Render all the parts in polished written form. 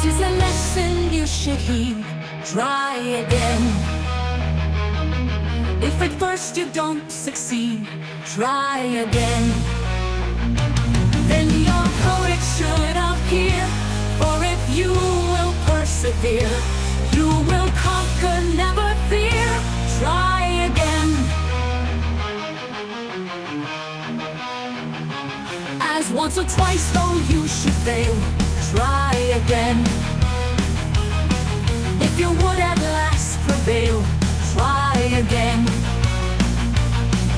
'Tis a lesson you should heed. Try again. If at first you don't succeed, try again. Then your courage should appear. For if you will persevere, you will conquer, never fear. Try again. As once or twice though you should fail, try again. If you would at last prevail, try again.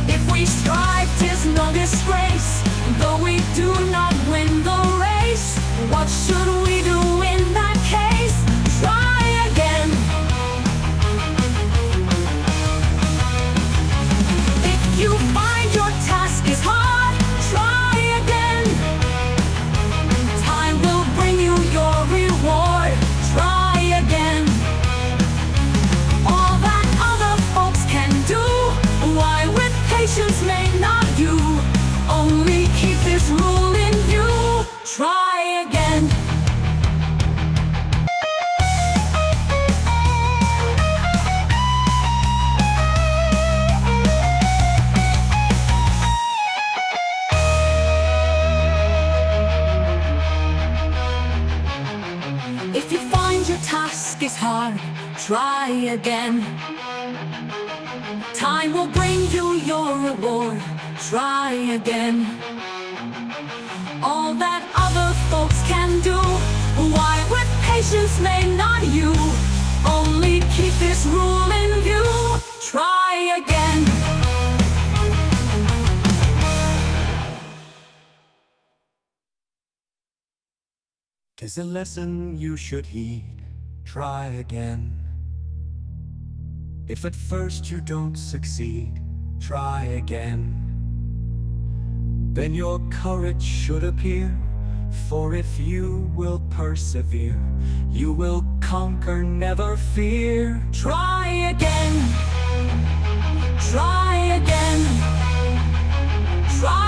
If we strive, 'tis no disgrace, though we do not win the race. What should we do in that case? Try again. If you find your task is hard, try again. Time will bring you your reward. Try again. All that other folks can do, why with patience may not you? Only keep this rule in view. Try again. If you find your task is hard, try again. Time will bring you your reward. Try again. All that other folks can do, why with patience may not you? Only keep this rule in view. Try again. 'Tis a lesson you should heed. Try again. If at first you don't succeed, try again. Then your courage should appear. For if you will persevere, you will conquer, never fear. Try again. Try again. Try